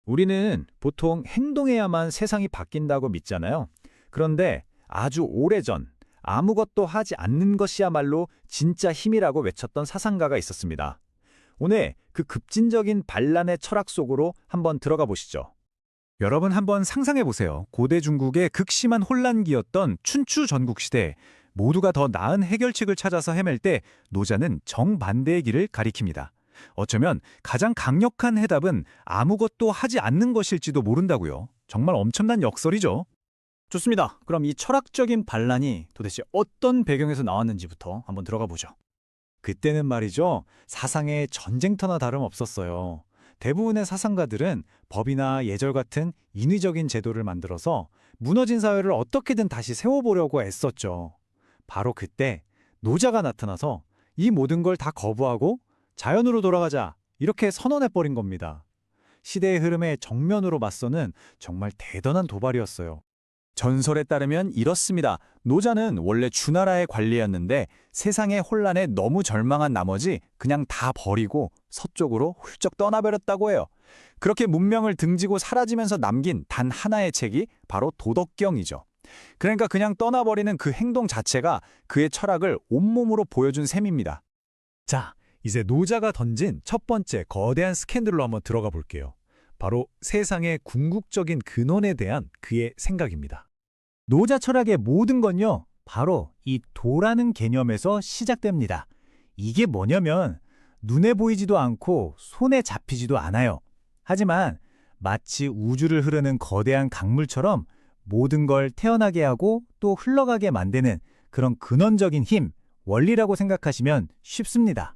우리는 보통 행동해야만 세상이 바뀐다고 믿잖아요. 그런데 아주 오래전 아무것도 하지 않는 것이야말로 진짜 힘이라고 외쳤던 사상가가 있었습니다. 오늘 그 급진적인 반란의 철학 속으로 한번 들어가 보시죠. 여러분 한번 상상해 보세요. 고대 중국의 극심한 혼란기였던 춘추 전국시대, 모두가 더 나은 해결책을 찾아서 헤맬 때 노자는 정반대의 길을 가리킵니다. 어쩌면 가장 강력한 해답은 아무것도 하지 않는 것일지도 모른다고요. 정말 엄청난 역설이죠. 좋습니다. 그럼 이 철학적인 반란이 도대체 어떤 배경에서 나왔는지부터 한번 들어가 보죠. 그때는 말이죠, 사상의 전쟁터나 다름없었어요. 대부분의 사상가들은 법이나 예절 같은 인위적인 제도를 만들어서 무너진 사회를 어떻게든 다시 세워보려고 애썼죠. 바로 그때 노자가 나타나서 이 모든 걸 다 거부하고 자연으로 돌아가자, 이렇게 선언해버린 겁니다. 시대의 흐름에 정면으로 맞서는 정말 대단한 도발이었어요. 전설에 따르면 이렇습니다. 노자는 원래 주나라의 관리였는데 세상의 혼란에 너무 절망한 나머지 그냥 다 버리고 서쪽으로 훌쩍 떠나버렸다고 해요. 그렇게 문명을 등지고 사라지면서 남긴 단 하나의 책이 바로 도덕경이죠. 그러니까 그냥 떠나버리는 그 행동 자체가 그의 철학을 온몸으로 보여준 셈입니다. 자, 이제 노자가 던진 첫 번째 거대한 스캔들로 한번 들어가 볼게요. 바로 세상의 궁극적인 근원에 대한 그의 생각입니다. 노자 철학의 모든 건요, 바로 이 도라는 개념에서 시작됩니다. 이게 뭐냐면 눈에 보이지도 않고 손에 잡히지도 않아요. 하지만 마치 우주를 흐르는 거대한 강물처럼 모든 걸 태어나게 하고 또 흘러가게 만드는 그런 근원적인 힘, 원리라고 생각하시면 쉽습니다.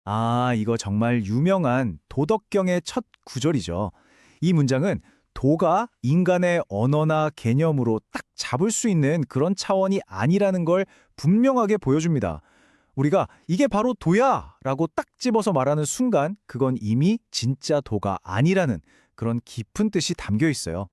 아, 이거 정말 유명한 도덕경의 첫 구절이죠. 이 문장은 도가 인간의 언어나 개념으로 딱 잡을 수 있는 그런 차원이 아니라는 걸 분명하게 보여줍니다. 우리가 이게 바로 도야! 라고 딱 집어서 말하는 순간 그건 이미 진짜 도가 아니라는 그런 깊은 뜻이 담겨 있어요.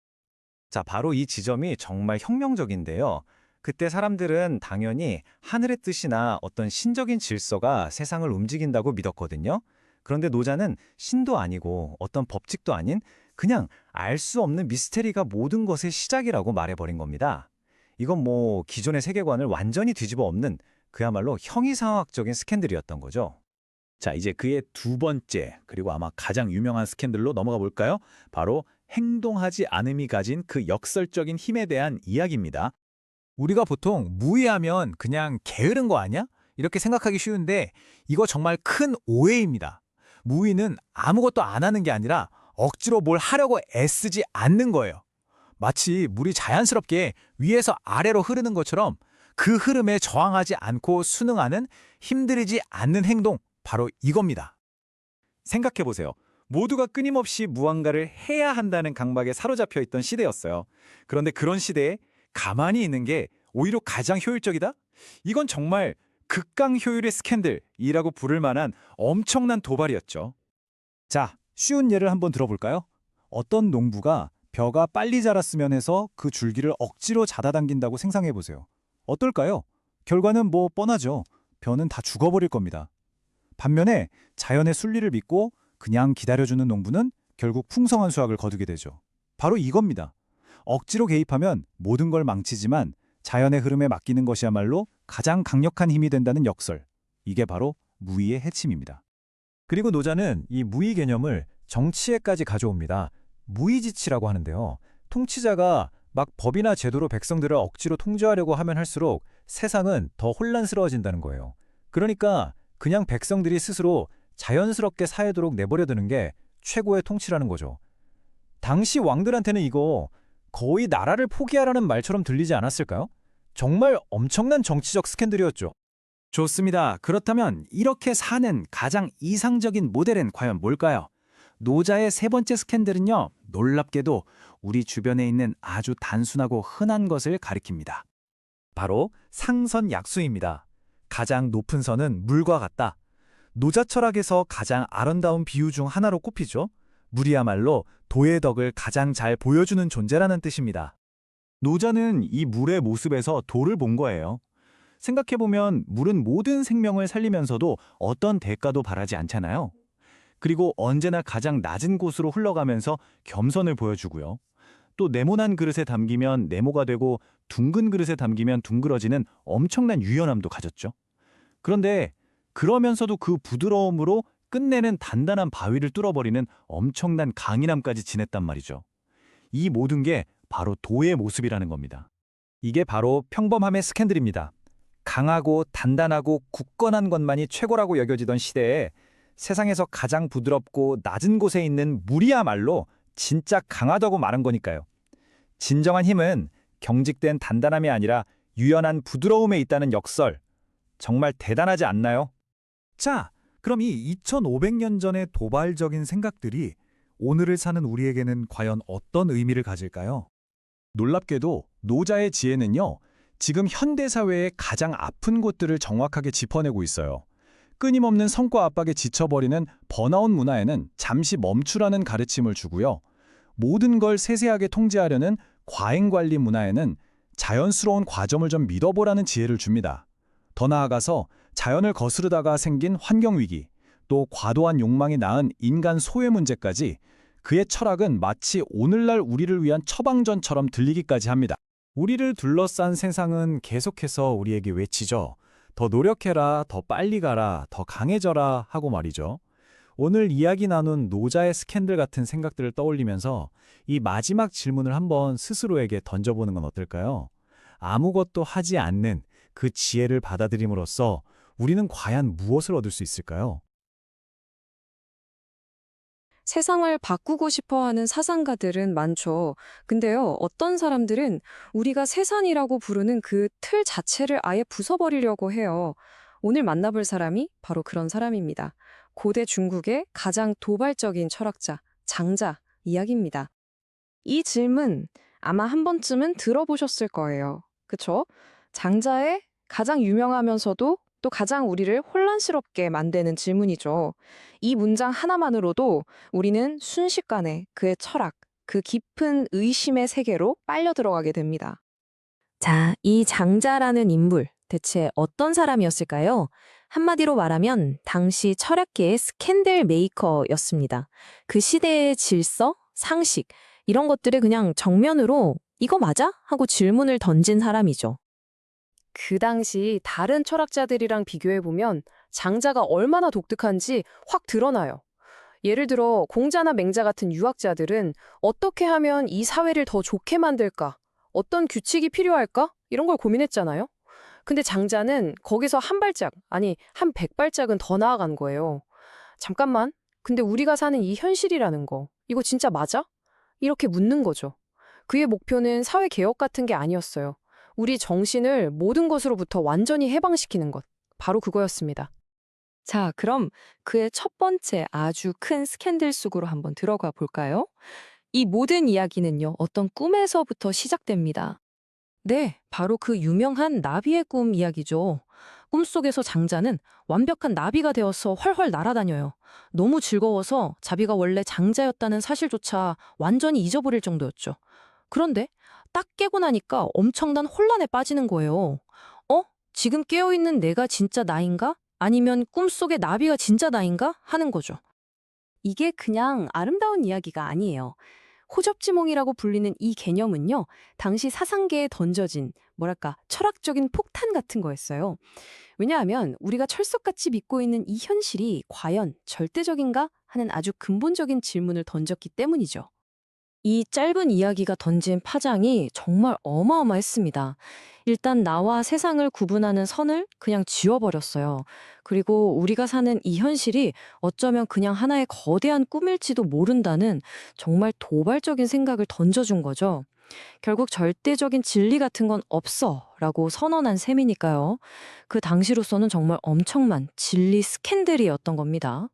자, 바로 이 지점이 정말 혁명적인데요. 그때 사람들은 당연히 하늘의 뜻이나 어떤 신적인 질서가 세상을 움직인다고 믿었거든요. 그런데 노자는 신도 아니고 어떤 법칙도 아닌 그냥 알 수 없는 미스테리가 모든 것의 시작이라고 말해버린 겁니다. 이건 뭐 기존의 세계관을 완전히 뒤집어 엎는 그야말로 형이상학적인 스캔들이었던 거죠. 자, 이제 그의 두 번째, 그리고 아마 가장 유명한 스캔들로 넘어가 볼까요? 바로 행동하지 않음이 가진 그 역설적인 힘에 대한 이야기입니다. 우리가 보통 무의하면 그냥 게으른 거 아니야? 이렇게 생각하기 쉬운데 이거 정말 큰 오해입니다. 무의는 아무것도 안 하는 게 아니라 억지로 뭘 하려고 애쓰지 않는 거예요. 마치 물이 자연스럽게 위에서 아래로 흐르는 것처럼 그 흐름에 저항하지 않고 순응하는 힘들이지 않는 행동, 바로 이겁니다. 생각해보세요. 모두가 끊임없이 무언가를 해야 한다는 강박에 사로잡혀 있던 시대였어요. 그런데 그런 시대에 가만히 있는 게 오히려 가장 효율적이다? 이건 정말 극강 효율의 스캔들이라고 부를 만한 엄청난 도발이었죠. 자, 쉬운 예를 한번 들어볼까요? 어떤 농부가 벼가 빨리 자랐으면 해서 그 줄기를 억지로 잡아당긴다고 생각해보세요. 어떨까요? 결과는 뭐 뻔하죠. 벼는 다 죽어버릴 겁니다. 반면에 자연의 순리를 믿고 그냥 기다려주는 농부는 결국 풍성한 수확을 거두게 되죠. 바로 이겁니다. 억지로 개입하면 모든 걸 망치지만 자연의 흐름에 맡기는 것이야말로 가장 강력한 힘이 된다는 역설. 이게 바로 무의의 해침입니다. 그리고 노자는 이 무의 개념을 정치에까지 가져옵니다. 무의지치라고 하는데요. 통치자가 막 법이나 제도로 백성들을 억지로 통제하려고 하면 할수록 세상은 더 혼란스러워진다는 거예요. 그러니까 그냥 백성들이 스스로 자연스럽게 사회도록 내버려두는 게 최고의 통치라는 거죠. 당시 왕들한테는 이거 거의 나라를 포기하라는 말처럼 들리지 않았을까요? 정말 엄청난 정치적 스캔들이었죠. 좋습니다. 그렇다면 이렇게 사는 가장 이상적인 모델은 과연 뭘까요? 노자의 세 번째 스캔들은요, 놀랍게도 우리 주변에 있는 아주 단순하고 흔한 것을 가리킵니다. 바로 상선약수입니다. 가장 높은 선은 물과 같다. 노자 철학에서 가장 아름다운 비유 중 하나로 꼽히죠. 물이야말로 도의 덕을 가장 잘 보여주는 존재라는 뜻입니다. 노자는 이 물의 모습에서 도를 본 거예요. 생각해보면 물은 모든 생명을 살리면서도 어떤 대가도 바라지 않잖아요. 그리고 언제나 가장 낮은 곳으로 흘러가면서 겸손을 보여주고요. 또 네모난 그릇에 담기면 네모가 되고 둥근 그릇에 담기면 둥그러지는 엄청난 유연함도 가졌죠. 그런데 그러면서도 그 부드러움으로 끝내는 단단한 바위를 뚫어버리는 엄청난 강인함까지 지녔단 말이죠. 이 모든 게 바로 도의 모습이라는 겁니다. 이게 바로 평범함의 스캔들입니다. 강하고 단단하고 굳건한 것만이 최고라고 여겨지던 시대에 세상에서 가장 부드럽고 낮은 곳에 있는 물이야말로 진짜 강하다고 말한 거니까요. 진정한 힘은 경직된 단단함이 아니라 유연한 부드러움에 있다는 역설. 정말 대단하지 않나요? 자, 그럼 이 2500년 전의 도발적인 생각들이 오늘을 사는 우리에게는 과연 어떤 의미를 가질까요? 놀랍게도 노자의 지혜는요, 지금 현대사회의 가장 아픈 곳들을 정확하게 짚어내고 있어요. 끊임없는 성과 압박에 지쳐버리는 번아웃 문화에는 잠시 멈추라는 가르침을 주고요. 모든 걸 세세하게 통제하려는 과잉관리 문화에는 자연스러운 과정을 좀 믿어보라는 지혜를 줍니다. 더 나아가서 자연을 거스르다가 생긴 환경위기, 또 과도한 욕망이 낳은 인간 소외 문제까지 그의 철학은 마치 오늘날 우리를 위한 처방전처럼 들리기까지 합니다. 우리를 둘러싼 세상은 계속해서 우리에게 외치죠. 더 노력해라, 더 빨리 가라, 더 강해져라 하고 말이죠. 오늘 이야기 나눈 노자의 스캔들 같은 생각들을 떠올리면서 이 마지막 질문을 한번 스스로에게 던져보는 건 어떨까요? 아무것도 하지 않는 그 지혜를 받아들임으로써 우리는 과연 무엇을 얻을 수 있을까요? 세상을 바꾸고 싶어 하는 사상가들은 많죠. 근데요, 어떤 사람들은 우리가 세상이라고 부르는 그 틀 자체를 아예 부숴버리려고 해요. 오늘 만나볼 사람이 바로 그런 사람입니다. 고대 중국의 가장 도발적인 철학자, 장자 이야기입니다. 이 질문 아마 한 번쯤은 들어보셨을 거예요. 그쵸? 장자의 가장 유명하면서도 또 가장 우리를 혼란스럽게 만드는 질문이죠. 이 문장 하나만으로도 우리는 순식간에 그의 철학, 그 깊은 의심의 세계로 빨려 들어가게 됩니다. 자, 이 장자라는 인물, 대체 어떤 사람이었을까요? 한마디로 말하면 당시 철학계의 스캔들 메이커였습니다. 그 시대의 질서, 상식, 이런 것들을 그냥 정면으로 이거 맞아? 하고 질문을 던진 사람이죠. 그 당시 다른 철학자들이랑 비교해보면 장자가 얼마나 독특한지 확 드러나요. 예를 들어 공자나 맹자 같은 유학자들은 어떻게 하면 이 사회를 더 좋게 만들까? 어떤 규칙이 필요할까? 이런 걸 고민했잖아요. 근데 장자는 거기서 한 발짝, 아니 한 100발짝은 더 나아간 거예요. 잠깐만, 근데 우리가 사는 이 현실이라는 거, 이거 진짜 맞아? 이렇게 묻는 거죠. 그의 목표는 사회 개혁 같은 게 아니었어요. 우리 정신을 모든 것으로부터 완전히 해방시키는 것. 바로 그거였습니다. 자, 그럼 그의 첫 번째 아주 큰 스캔들 속으로 한번 들어가 볼까요? 이 모든 이야기는요, 어떤 꿈에서부터 시작됩니다. 네, 바로 그 유명한 나비의 꿈 이야기죠. 꿈속에서 장자는 완벽한 나비가 되어서 훨훨 날아다녀요. 너무 즐거워서 자비가 원래 장자였다는 사실조차 완전히 잊어버릴 정도였죠. 그런데 딱 깨고 나니까 엄청난 혼란에 빠지는 거예요. 지금 깨어있는 내가 진짜 나인가? 아니면 꿈속의 나비가 진짜 나인가? 하는 거죠. 이게 그냥 아름다운 이야기가 아니에요. 호접지몽이라고 불리는 이 개념은요, 당시 사상계에 던져진, 철학적인 폭탄 같은 거였어요. 왜냐하면 우리가 철석같이 믿고 있는 이 현실이 과연 절대적인가? 하는 아주 근본적인 질문을 던졌기 때문이죠. 이 짧은 이야기가 던진 파장이 정말 어마어마했습니다. 일단 나와 세상을 구분하는 선을 그냥 지워버렸어요. 그리고 우리가 사는 이 현실이 어쩌면 그냥 하나의 거대한 꿈일지도 모른다는 정말 도발적인 생각을 던져준 거죠. 결국 절대적인 진리 같은 건 없어 라고 선언한 셈이니까요. 그 당시로서는 정말 엄청난 진리 스캔들이었던 겁니다.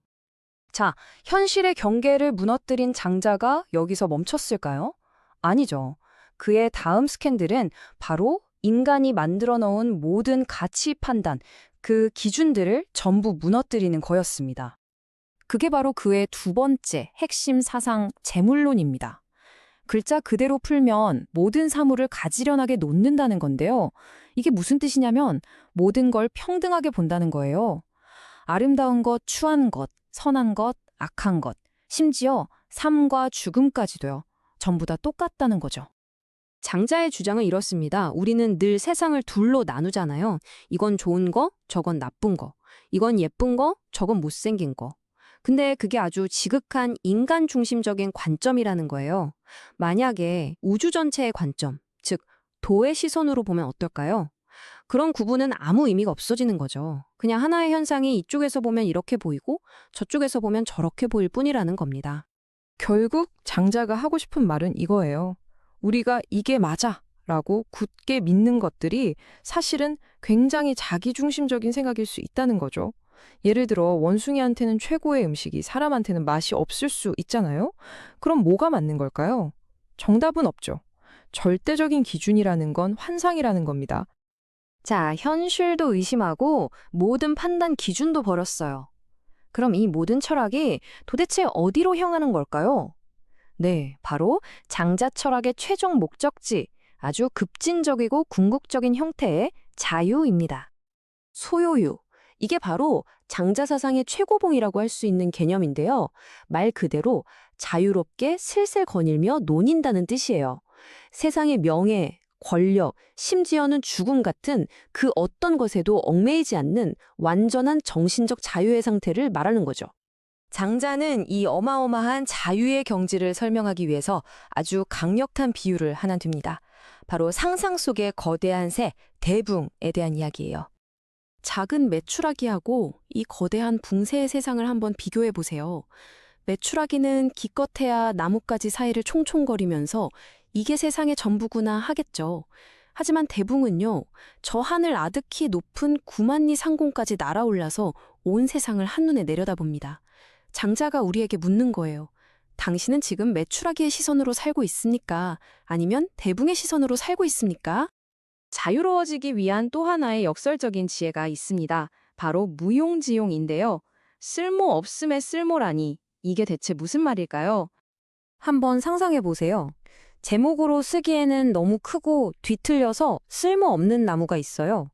자, 현실의 경계를 무너뜨린 장자가 여기서 멈췄을까요? 아니죠. 그의 다음 스캔들은 바로 인간이 만들어 놓은 모든 가치 판단, 그 기준들을 전부 무너뜨리는 거였습니다. 그게 바로 그의 두 번째 핵심 사상 재물론입니다. 글자 그대로 풀면 모든 사물을 가지런하게 놓는다는 건데요. 이게 무슨 뜻이냐면 모든 걸 평등하게 본다는 거예요. 아름다운 것, 추한 것, 선한 것, 악한 것, 심지어 삶과 죽음까지도요. 전부 다 똑같다는 거죠. 장자의 주장은 이렇습니다. 우리는 늘 세상을 둘로 나누잖아요. 이건 좋은 거, 저건 나쁜 거. 이건 예쁜 거, 저건 못생긴 거. 근데 그게 아주 지극한 인간 중심적인 관점이라는 거예요. 만약에 우주 전체의 관점, 즉 도의 시선으로 보면 어떨까요? 그런 구분은 아무 의미가 없어지는 거죠. 그냥 하나의 현상이 이쪽에서 보면 이렇게 보이고 저쪽에서 보면 저렇게 보일 뿐이라는 겁니다. 결국 장자가 하고 싶은 말은 이거예요. 우리가 이게 맞아 라고 굳게 믿는 것들이 사실은 굉장히 자기중심적인 생각일 수 있다는 거죠. 예를 들어 원숭이한테는 최고의 음식이 사람한테는 맛이 없을 수 있잖아요. 그럼 뭐가 맞는 걸까요? 정답은 없죠. 절대적인 기준이라는 건 환상이라는 겁니다. 자, 현실도 의심하고 모든 판단 기준도 버렸어요. 그럼 이 모든 철학이 도대체 어디로 향하는 걸까요? 네, 바로 장자 철학의 최종 목적지, 아주 급진적이고 궁극적인 형태의 자유입니다. 소요유. 이게 바로 장자 사상의 최고봉이라고 할 수 있는 개념인데요. 말 그대로 자유롭게 슬슬 거닐며 논인다는 뜻이에요. 세상의 명예, 권력, 심지어는 죽음 같은 그 어떤 것에도 얽매이지 않는 완전한 정신적 자유의 상태를 말하는 거죠. 장자는 이 어마어마한 자유의 경지를 설명하기 위해서 아주 강력한 비유를 하나 듭니다. 바로 상상 속의 거대한 새, 대붕에 대한 이야기예요. 작은 메추라기하고 이 거대한 붕새의 세상을 한번 비교해 보세요. 메추라기는 기껏해야 나뭇가지 사이를 총총거리면서 이게 세상의 전부구나 하겠죠. 하지만 대붕은요, 저 하늘 아득히 높은 9만 리 상공까지 날아올라서 온 세상을 한눈에 내려다봅니다. 장자가 우리에게 묻는 거예요. 당신은 지금 메추라기의 시선으로 살고 있습니까? 아니면 대붕의 시선으로 살고 있습니까? 자유로워지기 위한 또 하나의 역설적인 지혜가 있습니다. 바로 무용지용인데요. 쓸모 없음의 쓸모라니, 이게 대체 무슨 말일까요? 한번 상상해 보세요. 제목으로 쓰기에는 너무 크고 뒤틀려서 쓸모없는 나무가 있어요.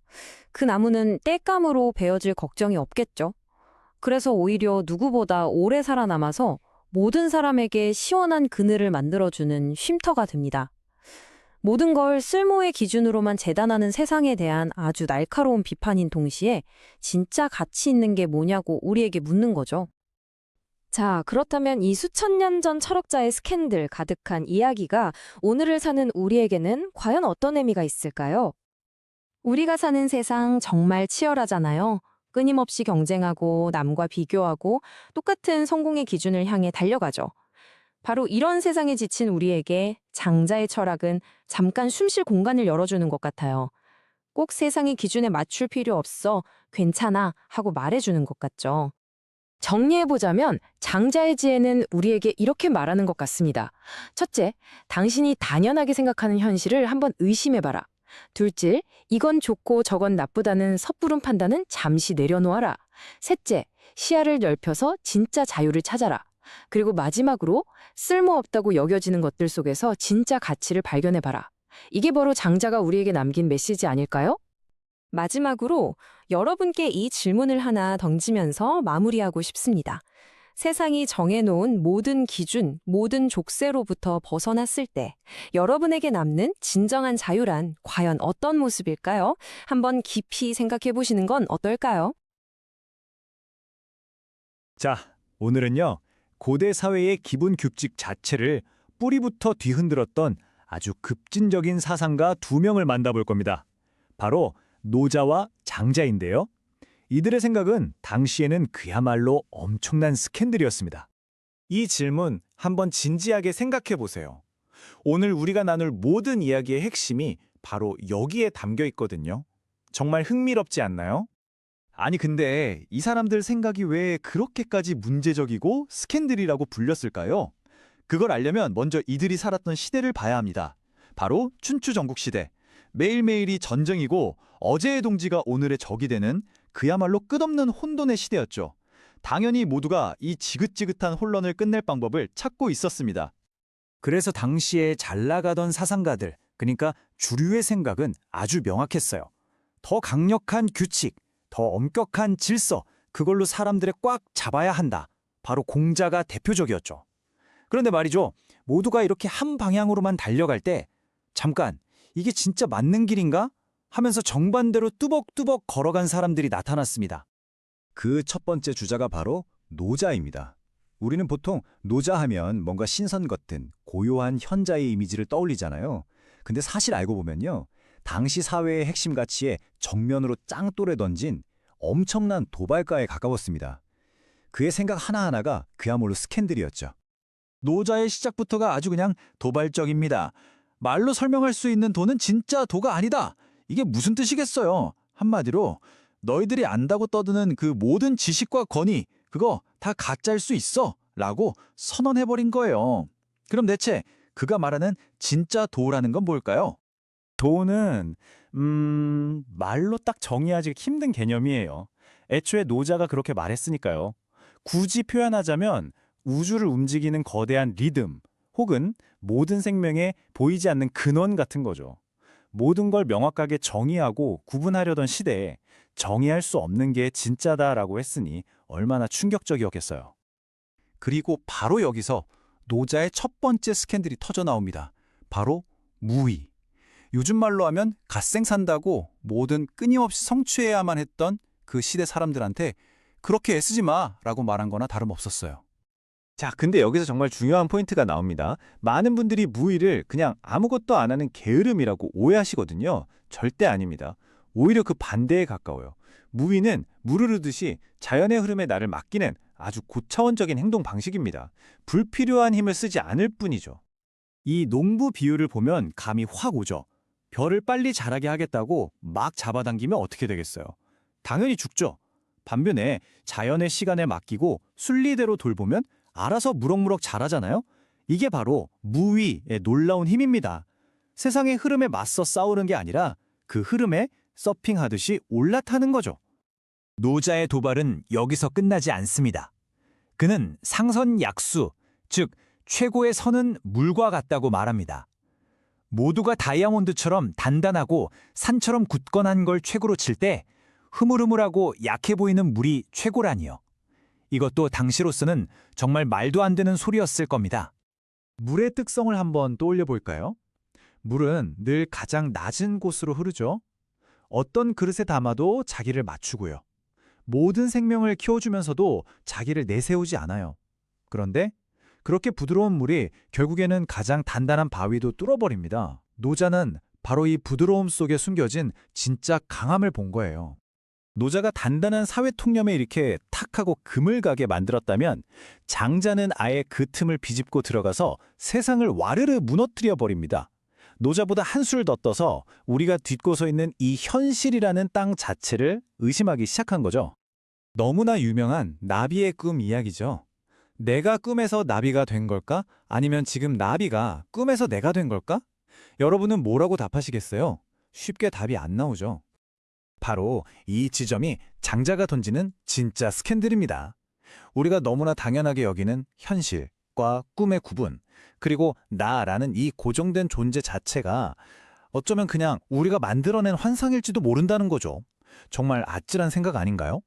그 나무는 땔감으로 베어질 걱정이 없겠죠. 그래서 오히려 누구보다 오래 살아남아서 모든 사람에게 시원한 그늘을 만들어주는 쉼터가 됩니다. 모든 걸 쓸모의 기준으로만 재단하는 세상에 대한 아주 날카로운 비판인 동시에 진짜 가치 있는 게 뭐냐고 우리에게 묻는 거죠. 자, 그렇다면 이 수천 년 전 철학자의 스캔들 가득한 이야기가 오늘을 사는 우리에게는 과연 어떤 의미가 있을까요? 우리가 사는 세상 정말 치열하잖아요. 끊임없이 경쟁하고 남과 비교하고 똑같은 성공의 기준을 향해 달려가죠. 바로 이런 세상에 지친 우리에게 장자의 철학은 잠깐 숨 쉴 공간을 열어주는 것 같아요. 꼭 세상의 기준에 맞출 필요 없어, 괜찮아 하고 말해주는 것 같죠. 정리해보자면 장자의 지혜는 우리에게 이렇게 말하는 것 같습니다. 첫째, 당신이 당연하게 생각하는 현실을 한번 의심해봐라. 둘째, 이건 좋고 저건 나쁘다는 섣부른 판단은 잠시 내려놓아라. 셋째, 시야를 넓혀서 진짜 자유를 찾아라. 그리고 마지막으로 쓸모없다고 여겨지는 것들 속에서 진짜 가치를 발견해봐라. 이게 바로 장자가 우리에게 남긴 메시지 아닐까요? 마지막으로 여러분께 이 질문을 하나 던지면서 마무리하고 싶습니다. 세상이 정해놓은 모든 기준, 모든 족쇄로부터 벗어났을 때 여러분에게 남는 진정한 자유란 과연 어떤 모습일까요? 한번 깊이 생각해 보시는 건 어떨까요? 자, 오늘은요. 고대 사회의 기본 규칙 자체를 뿌리부터 뒤흔들었던 아주 급진적인 사상가 두 명을 만나볼 겁니다. 바로 노자와 장자인데요. 이들의 생각은 당시에는 그야말로 엄청난 스캔들이었습니다. 이 질문 한번 진지하게 생각해 보세요. 오늘 우리가 나눌 모든 이야기의 핵심이 바로 여기에 담겨 있거든요. 정말 흥미롭지 않나요? 아니 근데 이 사람들 생각이 왜 그렇게까지 문제적이고 스캔들이라고 불렸을까요? 그걸 알려면 먼저 이들이 살았던 시대를 봐야 합니다. 바로 춘추 전국시대. 매일매일이 전쟁이고 어제의 동지가 오늘의 적이 되는 그야말로 끝없는 혼돈의 시대였죠. 당연히 모두가 이 지긋지긋한 혼란을 끝낼 방법을 찾고 있었습니다. 그래서 당시에 잘 나가던 사상가들, 그러니까 주류의 생각은 아주 명확했어요. 더 강력한 규칙, 더 엄격한 질서, 그걸로 사람들을 꽉 잡아야 한다. 바로 공자가 대표적이었죠. 그런데 말이죠. 모두가 이렇게 한 방향으로만 달려갈 때 잠깐 이게 진짜 맞는 길인가? 하면서 정반대로 뚜벅뚜벅 걸어간 사람들이 나타났습니다. 그 첫 번째 주자가 바로 노자입니다. 우리는 보통 노자 하면 뭔가 신선 같은 고요한 현자의 이미지를 떠올리잖아요. 근데 사실 알고 보면요. 당시 사회의 핵심 가치에 정면으로 짱돌에 던진 엄청난 도발가에 가까웠습니다. 그의 생각 하나하나가 그야말로 스캔들이었죠. 노자의 시작부터가 아주 그냥 도발적입니다. 말로 설명할 수 있는 도는 진짜 도가 아니다. 이게 무슨 뜻이겠어요? 한마디로 너희들이 안다고 떠드는 그 모든 지식과 권위, 그거 다 가짜일 수 있어 라고 선언해버린 거예요. 그럼 대체 그가 말하는 진짜 도라는 건 뭘까요? 도는 말로 딱 정의하기 힘든 개념이에요. 애초에 노자가 그렇게 말했으니까요. 굳이 표현하자면 우주를 움직이는 거대한 리듬 혹은 모든 생명에 보이지 않는 근원 같은 거죠. 모든 걸 명확하게 정의하고 구분하려던 시대에 정의할 수 없는 게 진짜다라고 했으니 얼마나 충격적이었겠어요. 그리고 바로 여기서 노자의 첫 번째 스캔들이 터져 나옵니다. 바로 무의. 요즘 말로 하면 갓생산다고 뭐든 끊임없이 성취해야만 했던 그 시대 사람들한테 그렇게 애쓰지 마라고 말한 거나 다름없었어요. 자, 근데 여기서 정말 중요한 포인트가 나옵니다. 많은 분들이 무의를 그냥 아무것도 안 하는 게으름이라고 오해하시거든요. 절대 아닙니다. 오히려 그 반대에 가까워요. 무의는 물을 흐르듯이 자연의 흐름에 나를 맡기는 아주 고차원적인 행동 방식입니다. 불필요한 힘을 쓰지 않을 뿐이죠. 이 농부 비유를 보면 감이 확 오죠. 벼를 빨리 자라게 하겠다고 막 잡아당기면 어떻게 되겠어요? 당연히 죽죠. 반면에 자연의 시간에 맡기고 순리대로 돌보면 알아서 무럭무럭 자라잖아요? 이게 바로 무의의 놀라운 힘입니다. 세상의 흐름에 맞서 싸우는 게 아니라 그 흐름에 서핑하듯이 올라타는 거죠. 노자의 도발은 여기서 끝나지 않습니다. 그는 상선약수, 즉 최고의 선은 물과 같다고 말합니다. 모두가 다이아몬드처럼 단단하고 산처럼 굳건한 걸 최고로 칠 때 흐물흐물하고 약해 보이는 물이 최고라니요. 이것도 당시로서는 정말 말도 안 되는 소리였을 겁니다. 물의 특성을 한번 떠올려 볼까요? 물은 늘 가장 낮은 곳으로 흐르죠. 어떤 그릇에 담아도 자기를 맞추고요. 모든 생명을 키워주면서도 자기를 내세우지 않아요. 그런데 그렇게 부드러운 물이 결국에는 가장 단단한 바위도 뚫어버립니다. 노자는 바로 이 부드러움 속에 숨겨진 진짜 강함을 본 거예요. 노자가 단단한 사회 통념에 이렇게 탁 하고 금을 가게 만들었다면 장자는 아예 그 틈을 비집고 들어가서 세상을 와르르 무너뜨려 버립니다. 노자보다 한술 더 떠서 우리가 딛고 서 있는 이 현실이라는 땅 자체를 의심하기 시작한 거죠. 너무나 유명한 나비의 꿈 이야기죠. 내가 꿈에서 나비가 된 걸까? 아니면 지금 나비가 꿈에서 내가 된 걸까? 여러분은 뭐라고 답하시겠어요? 쉽게 답이 안 나오죠. 바로 이 지점이 장자가 던지는 진짜 스캔들입니다. 우리가 너무나 당연하게 여기는 현실과 꿈의 구분, 그리고 나라는 이 고정된 존재 자체가 어쩌면 그냥 우리가 만들어낸 환상일지도 모른다는 거죠. 정말 아찔한 생각 아닌가요?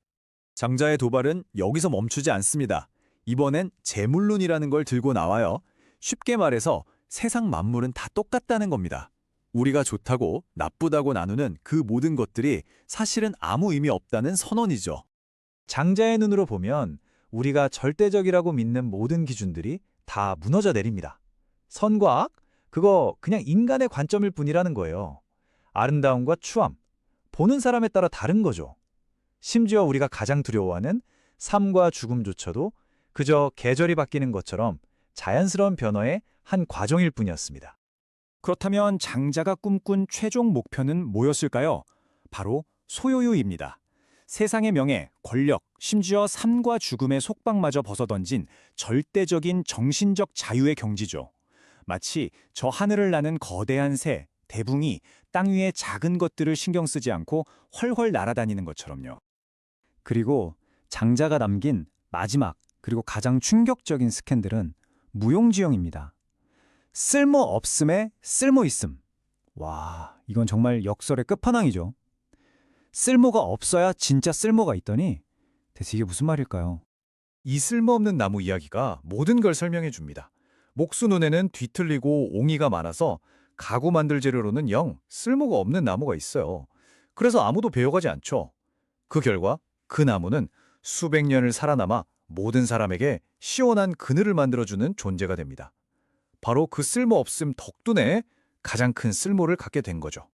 장자의 도발은 여기서 멈추지 않습니다. 이번엔 재물론이라는 걸 들고 나와요. 쉽게 말해서 세상 만물은 다 똑같다는 겁니다. 우리가 좋다고 나쁘다고 나누는 그 모든 것들이 사실은 아무 의미 없다는 선언이죠. 장자의 눈으로 보면 우리가 절대적이라고 믿는 모든 기준들이 다 무너져 내립니다. 선과 악? 그거 그냥 인간의 관점일 뿐이라는 거예요. 아름다움과 추함, 보는 사람에 따라 다른 거죠. 심지어 우리가 가장 두려워하는 삶과 죽음조차도 그저 계절이 바뀌는 것처럼 자연스러운 변화의 한 과정일 뿐이었습니다. 그렇다면 장자가 꿈꾼 최종 목표는 뭐였을까요? 바로 소요유입니다. 세상의 명예, 권력, 심지어 삶과 죽음의 속박마저 벗어던진 절대적인 정신적 자유의 경지죠. 마치 저 하늘을 나는 거대한 새, 대붕이 땅 위의 작은 것들을 신경 쓰지 않고 훨훨 날아다니는 것처럼요. 그리고 장자가 남긴 마지막 그리고 가장 충격적인 스캔들은 무용지형입니다. 쓸모 없음에 쓸모 있음. 와, 이건 정말 역설의 끝판왕이죠. 쓸모가 없어야 진짜 쓸모가 있더니 대체 이게 무슨 말일까요? 이 쓸모없는 나무 이야기가 모든 걸 설명해 줍니다. 목수 눈에는 뒤틀리고 옹이가 많아서 가구 만들 재료로는 영 쓸모가 없는 나무가 있어요. 그래서 아무도 배워가지 않죠. 그 결과 그 나무는 수백 년을 살아남아 모든 사람에게 시원한 그늘을 만들어주는 존재가 됩니다. 바로 그 쓸모없음 덕분에 가장 큰 쓸모를 갖게 된 거죠.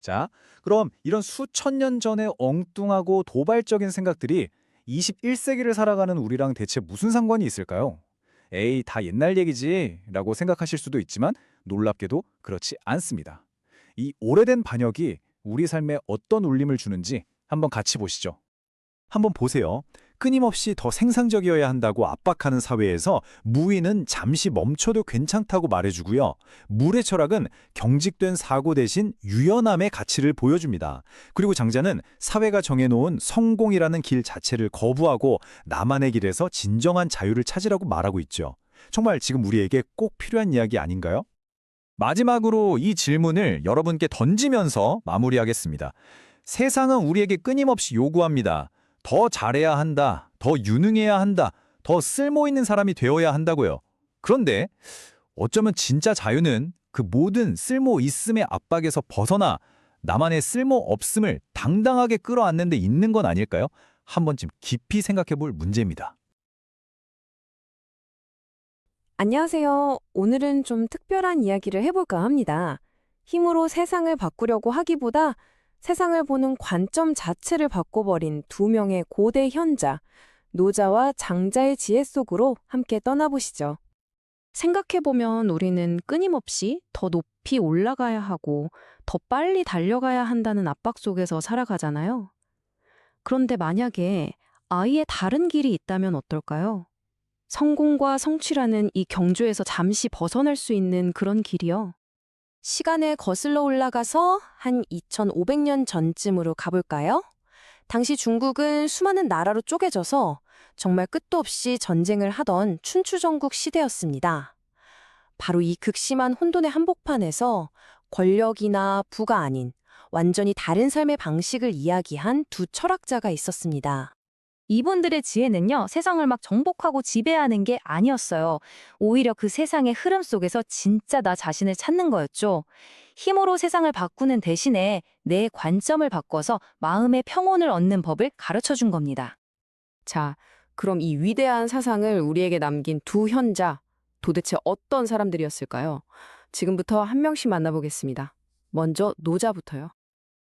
자, 그럼 이런 수천 년 전의 엉뚱하고 도발적인 생각들이 21세기를 살아가는 우리랑 대체 무슨 상관이 있을까요? 에이, 다 옛날 얘기지 라고 생각하실 수도 있지만 놀랍게도 그렇지 않습니다. 이 오래된 반역이 우리 삶에 어떤 울림을 주는지 한번 같이 보시죠. 한번 보세요. 끊임없이 더 생산적이어야 한다고 압박하는 사회에서 무위는 잠시 멈춰도 괜찮다고 말해주고요. 물의 철학은 경직된 사고 대신 유연함의 가치를 보여줍니다. 그리고 장자는 사회가 정해놓은 성공이라는 길 자체를 거부하고 나만의 길에서 진정한 자유를 찾으라고 말하고 있죠. 정말 지금 우리에게 꼭 필요한 이야기 아닌가요? 마지막으로 이 질문을 여러분께 던지면서 마무리하겠습니다. 세상은 우리에게 끊임없이 요구합니다. 더 잘해야 한다, 더 유능해야 한다, 더 쓸모있는 사람이 되어야 한다고요. 그런데 어쩌면 진짜 자유는 그 모든 쓸모 있음의 압박에서 벗어나 나만의 쓸모 없음을 당당하게 끌어안는 데 있는 건 아닐까요? 한 번쯤 깊이 생각해 볼 문제입니다. 안녕하세요. 오늘은 좀 특별한 이야기를 해볼까 합니다. 힘으로 세상을 바꾸려고 하기보다 세상을 보는 관점 자체를 바꿔버린 두 명의 고대 현자, 노자와 장자의 지혜 속으로 함께 떠나보시죠. 생각해보면 우리는 끊임없이 더 높이 올라가야 하고 더 빨리 달려가야 한다는 압박 속에서 살아가잖아요. 그런데 만약에 아예 다른 길이 있다면 어떨까요? 성공과 성취라는 이 경주에서 잠시 벗어날 수 있는 그런 길이요. 시간을 거슬러 올라가서 한 2500년 전쯤으로 가볼까요? 당시 중국은 수많은 나라로 쪼개져서 정말 끝도 없이 전쟁을 하던 춘추전국 시대였습니다. 바로 이 극심한 혼돈의 한복판에서 권력이나 부가 아닌 완전히 다른 삶의 방식을 이야기한 두 철학자가 있었습니다. 이분들의 지혜는요, 세상을 막 정복하고 지배하는 게 아니었어요. 오히려 그 세상의 흐름 속에서 진짜 나 자신을 찾는 거였죠. 힘으로 세상을 바꾸는 대신에 내 관점을 바꿔서 마음의 평온을 얻는 법을 가르쳐 준 겁니다. 자, 그럼 이 위대한 사상을 우리에게 남긴 두 현자, 도대체 어떤 사람들이었을까요? 지금부터 한 명씩 만나보겠습니다. 먼저 노자부터요.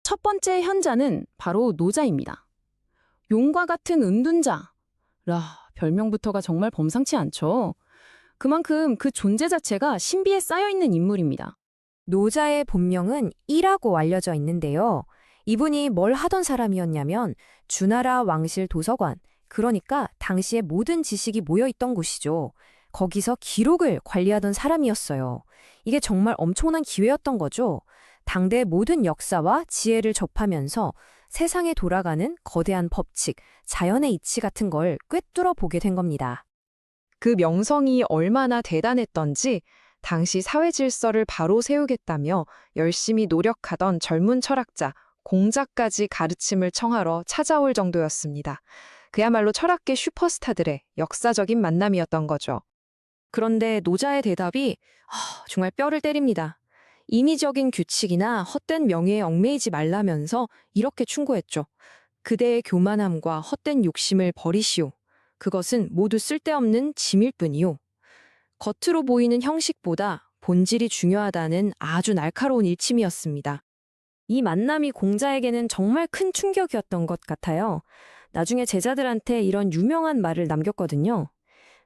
첫 번째 현자는 바로 노자입니다. 용과 같은 은둔자. 별명부터가 정말 범상치 않죠. 그만큼 그 존재 자체가 신비에 쌓여있는 인물입니다. 노자의 본명은 이라고 알려져 있는데요. 이분이 뭘 하던 사람이었냐면 주나라 왕실 도서관, 그러니까 당시의 모든 지식이 모여있던 곳이죠. 거기서 기록을 관리하던 사람이었어요. 이게 정말 엄청난 기회였던 거죠. 당대의 모든 역사와 지혜를 접하면서 세상에 돌아가는 거대한 법칙, 자연의 이치 같은 걸 꿰뚫어 보게 된 겁니다. 그 명성이 얼마나 대단했던지 당시 사회 질서를 바로 세우겠다며 열심히 노력하던 젊은 철학자, 공자까지 가르침을 청하러 찾아올 정도였습니다. 그야말로 철학계 슈퍼스타들의 역사적인 만남이었던 거죠. 그런데 노자의 대답이 정말 뼈를 때립니다. 인위적인 규칙이나 헛된 명예에 얽매이지 말라면서 이렇게 충고했죠. 그대의 교만함과 헛된 욕심을 버리시오. 그것은 모두 쓸데없는 짐일 뿐이요. 겉으로 보이는 형식보다 본질이 중요하다는 아주 날카로운 일침이었습니다. 이 만남이 공자에게는 정말 큰 충격이었던 것 같아요. 나중에 제자들한테 이런 유명한 말을 남겼거든요.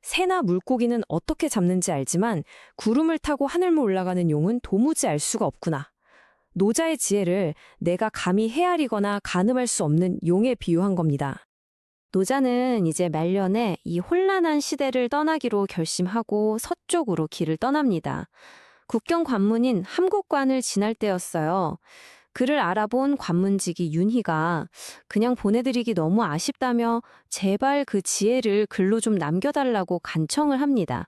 새나 물고기는 어떻게 잡는지 알지만 구름을 타고 하늘로 올라가는 용은 도무지 알 수가 없구나. 노자의 지혜를 내가 감히 헤아리거나 가늠할 수 없는 용에 비유한 겁니다. 노자는 이제 말년에 이 혼란한 시대를 떠나기로 결심하고 서쪽으로 길을 떠납니다. 국경 관문인 함국관을 지날 때였어요. 그를 알아본 관문직이 윤희가 그냥 보내드리기 너무 아쉽다며 제발 그 지혜를 글로 좀 남겨달라고 간청을 합니다.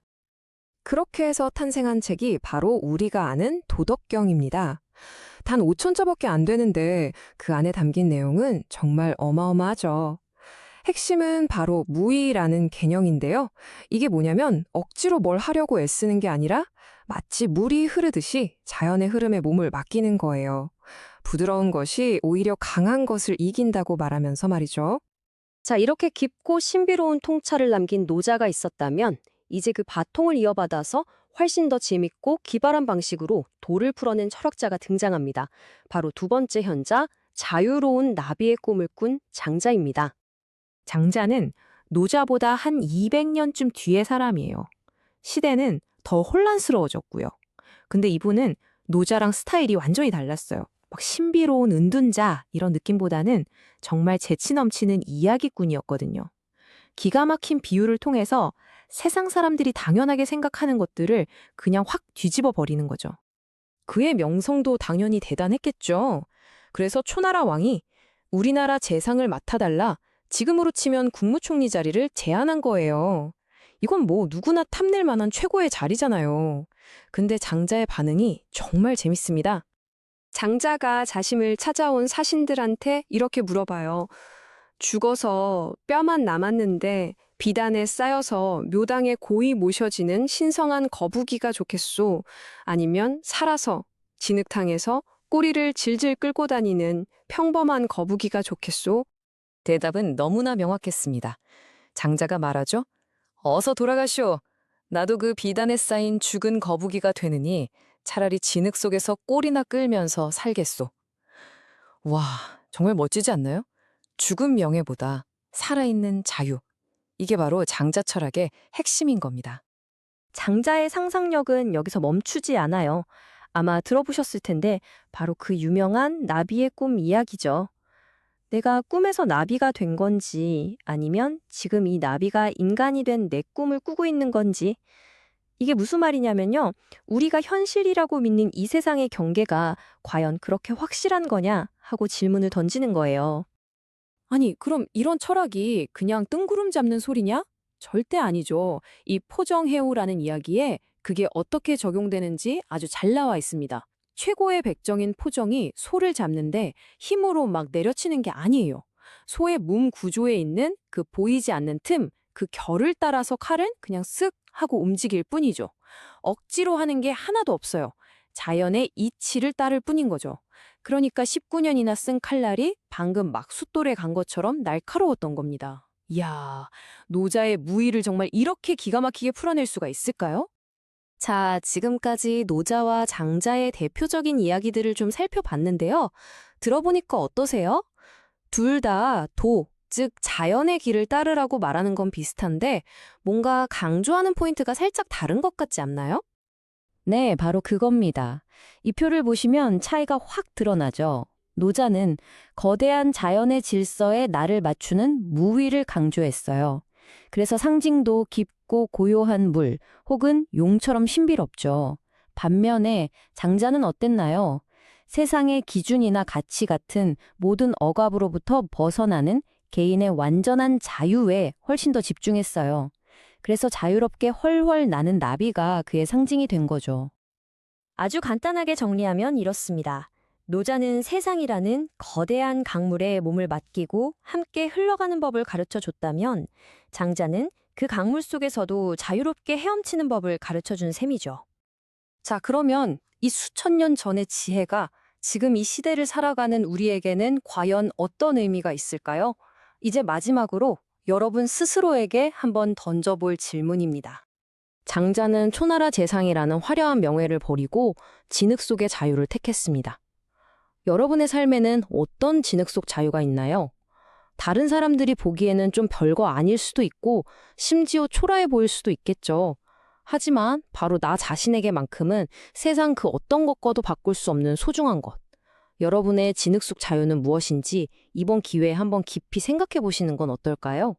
그렇게 해서 탄생한 책이 바로 우리가 아는 도덕경입니다. 단 5,000자밖에 안 되는데 그 안에 담긴 내용은 정말 어마어마하죠. 핵심은 바로 무의라는 개념인데요. 이게 뭐냐면 억지로 뭘 하려고 애쓰는 게 아니라 마치 물이 흐르듯이 자연의 흐름에 몸을 맡기는 거예요. 부드러운 것이 오히려 강한 것을 이긴다고 말하면서 말이죠. 자, 이렇게 깊고 신비로운 통찰을 남긴 노자가 있었다면 이제 그 바통을 이어받아서 훨씬 더 재밌고 기발한 방식으로 도를 풀어낸 철학자가 등장합니다. 바로 두 번째 현자, 자유로운 나비의 꿈을 꾼 장자입니다. 장자는 노자보다 한 200년쯤 뒤의 사람이에요. 시대는 더 혼란스러워졌고요. 근데 이분은 노자랑 스타일이 완전히 달랐어요. 막 신비로운 은둔자 이런 느낌보다는 정말 재치 넘치는 이야기꾼이었거든요. 기가 막힌 비유를 통해서 세상 사람들이 당연하게 생각하는 것들을 그냥 확 뒤집어 버리는 거죠. 그의 명성도 당연히 대단했겠죠. 그래서 초나라 왕이 우리나라 재상을 맡아달라 지금으로 치면 국무총리 자리를 제안한 거예요. 이건 뭐 누구나 탐낼 만한 최고의 자리잖아요. 근데 장자의 반응이 정말 재밌습니다. 장자가 자신을 찾아온 사신들한테 이렇게 물어봐요. 죽어서 뼈만 남았는데 비단에 쌓여서 묘당에 고이 모셔지는 신성한 거북이가 좋겠소? 아니면 살아서 진흙탕에서 꼬리를 질질 끌고 다니는 평범한 거북이가 좋겠소? 대답은 너무나 명확했습니다. 장자가 말하죠. 어서 돌아가시오. 나도 그 비단에 쌓인 죽은 거북이가 되느니 차라리 진흙 속에서 꼬리나 끌면서 살겠소. 와, 정말 멋지지 않나요? 죽은 명예보다 살아있는 자유. 이게 바로 장자 철학의 핵심인 겁니다. 장자의 상상력은 여기서 멈추지 않아요. 아마 들어보셨을 텐데 바로 그 유명한 나비의 꿈 이야기죠. 내가 꿈에서 나비가 된 건지 아니면 지금 이 나비가 인간이 된 내 꿈을 꾸고 있는 건지 이게 무슨 말이냐면요. 우리가 현실이라고 믿는 이 세상의 경계가 과연 그렇게 확실한 거냐 하고 질문을 던지는 거예요. 아니, 그럼 이런 철학이 그냥 뜬구름 잡는 소리냐? 절대 아니죠. 이 포정해오라는 이야기에 그게 어떻게 적용되는지 아주 잘 나와 있습니다. 최고의 백정인 포정이 소를 잡는데 힘으로 막 내려치는 게 아니에요. 소의 몸 구조에 있는 그 보이지 않는 틈, 그 결을 따라서 칼은 그냥 쓱 하고 움직일 뿐이죠. 억지로 하는 게 하나도 없어요. 자연의 이치를 따를 뿐인 거죠. 그러니까 19년이나 쓴 칼날이 방금 막 숫돌에 간 것처럼 날카로웠던 겁니다. 이야, 노자의 무의를 정말 이렇게 기가 막히게 풀어낼 수가 있을까요? 자, 지금까지 노자와 장자의 대표적인 이야기들을 좀 살펴봤는데요. 들어보니까 어떠세요? 둘 다 도, 즉 자연의 길을 따르라고 말하는 건 비슷한데 뭔가 강조하는 포인트가 살짝 다른 것 같지 않나요? 네, 바로 그겁니다. 이 표를 보시면 차이가 확 드러나죠. 노자는 거대한 자연의 질서에 나를 맞추는 무위를 강조했어요. 그래서 상징도 깊고 고요한 물 혹은 용처럼 신비롭죠. 반면에 장자는 어땠나요? 세상의 기준이나 가치 같은 모든 억압으로부터 벗어나는 개인의 완전한 자유에 훨씬 더 집중했어요. 그래서 자유롭게 훨훨 나는 나비가 그의 상징이 된 거죠. 아주 간단하게 정리하면 이렇습니다. 노자는 세상이라는 거대한 강물에 몸을 맡기고 함께 흘러가는 법을 가르쳐 줬다면 장자는 그 강물 속에서도 자유롭게 헤엄치는 법을 가르쳐 준 셈이죠. 자, 그러면 이 수천 년 전의 지혜가 지금 이 시대를 살아가는 우리에게는 과연 어떤 의미가 있을까요? 이제 마지막으로 여러분 스스로에게 한번 던져볼 질문입니다. 장자는 초나라 재상이라는 화려한 명예를 버리고 진흙 속의 자유를 택했습니다. 여러분의 삶에는 어떤 진흙 속 자유가 있나요? 다른 사람들이 보기에는 좀 별거 아닐 수도 있고 심지어 초라해 보일 수도 있겠죠. 하지만 바로 나 자신에게만큼은 세상 그 어떤 것과도 바꿀 수 없는 소중한 것. 여러분의 진흙 속 자유는 무엇인지 이번 기회에 한번 깊이 생각해 보시는 건 어떨까요?